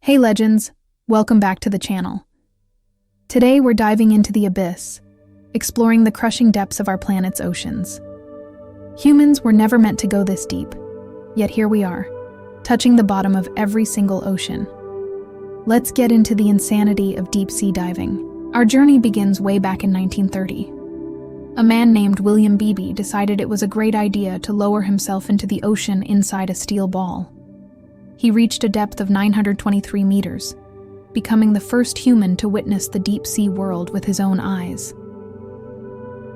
Hey legends, welcome back to the channel. Today we're diving into the abyss, exploring the crushing depths of our planet's oceans. Humans were never meant to go this deep, yet here we are, touching the bottom of every single ocean. Let's get into the insanity of deep sea diving. Our journey begins way back in 1930. A man named William Beebe decided it was a great idea to lower himself into the ocean inside a steel ball. He reached a depth of 923 meters, becoming the first human to witness the deep sea world with his own eyes.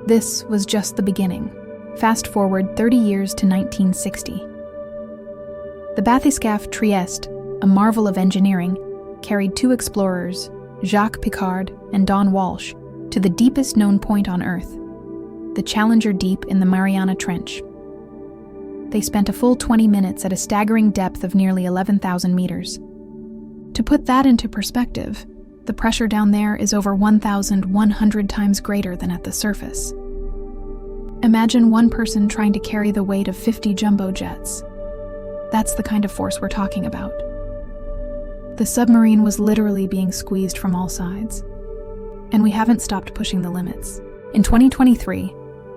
This was just the beginning. Fast forward 30 years to 1960. The bathyscaphe Trieste, a marvel of engineering, carried two explorers, Jacques Piccard and Don Walsh, to the deepest known point on Earth, the Challenger Deep in the Mariana Trench. They spent a full 20 minutes at a staggering depth of nearly 11,000 meters. To put that into perspective, the pressure down there is over 1,100 times greater than at the surface. Imagine one person trying to carry the weight of 50 jumbo jets. That's the kind of force we're talking about. The submarine was literally being squeezed from all sides. And we haven't stopped pushing the limits. In 2023,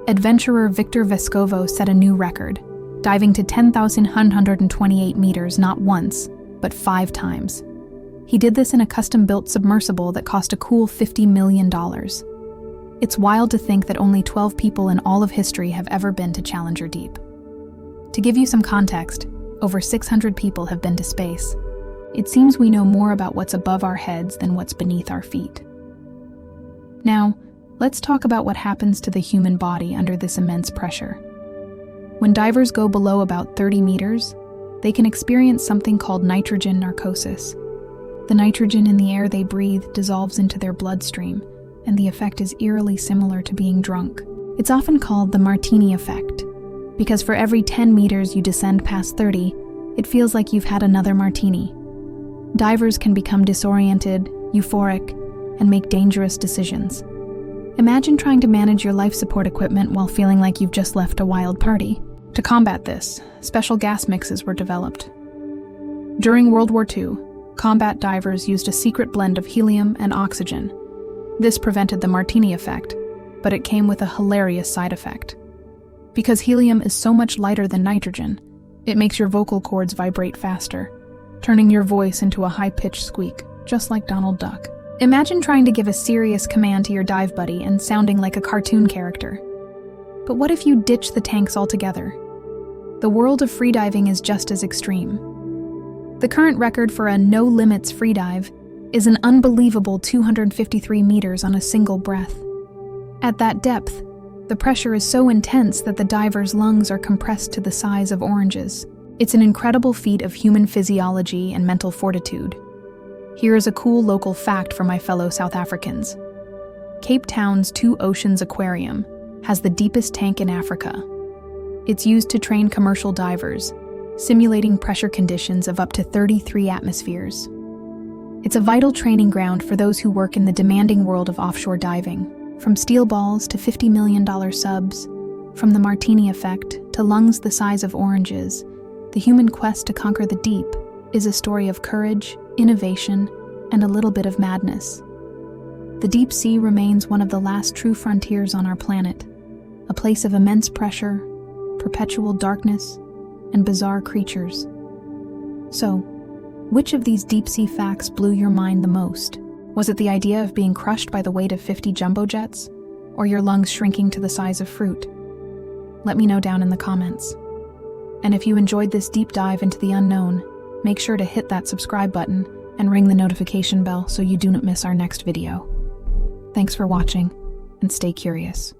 adventurer Victor Vescovo set a new record, diving to 10,128 meters not once, but 5 times. He did this in a custom-built submersible that cost a cool $50 million. It's wild to think that only 12 people in all of history have ever been to Challenger Deep. To give you some context, over 600 people have been to space. It seems we know more about what's above our heads than what's beneath our feet. Now, let's talk about what happens to the human body under this immense pressure. When divers go below about 30 meters, they can experience something called nitrogen narcosis. The nitrogen in the air they breathe dissolves into their bloodstream, and the effect is eerily similar to being drunk. It's often called the martini effect, because for every 10 meters you descend past 30, it feels like you've had another martini. Divers can become disoriented, euphoric, and make dangerous decisions. Imagine trying to manage your life support equipment while feeling like you've just left a wild party. To combat this, special gas mixes were developed. During World War II, combat divers used a secret blend of helium and oxygen. This prevented the martini effect, but it came with a hilarious side effect. Because helium is so much lighter than nitrogen, it makes your vocal cords vibrate faster, turning your voice into a high-pitched squeak, just like Donald Duck. Imagine trying to give a serious command to your dive buddy and sounding like a cartoon character. But what if you ditch the tanks altogether? The world of freediving is just as extreme. The current record for a no-limits freedive is an unbelievable 253 meters on a single breath. At that depth, the pressure is so intense that the diver's lungs are compressed to the size of oranges. It's an incredible feat of human physiology and mental fortitude. Here is a cool local fact for my fellow South Africans. Cape Town's Two Oceans Aquarium has the deepest tank in Africa. It's used to train commercial divers, simulating pressure conditions of up to 33 atmospheres. It's a vital training ground for those who work in the demanding world of offshore diving. From steel balls to $50 million subs, from the martini effect to lungs the size of oranges, the human quest to conquer the deep is a story of courage, innovation, and a little bit of madness. The deep sea remains one of the last true frontiers on our planet, a place of immense pressure, perpetual darkness, and bizarre creatures. So, which of these deep-sea facts blew your mind the most? Was it the idea of being crushed by the weight of 50 jumbo jets, or your lungs shrinking to the size of fruit? Let me know down in the comments. And if you enjoyed this deep dive into the unknown, make sure to hit that subscribe button and ring the notification bell so you do not miss our next video. Thanks for watching, and stay curious.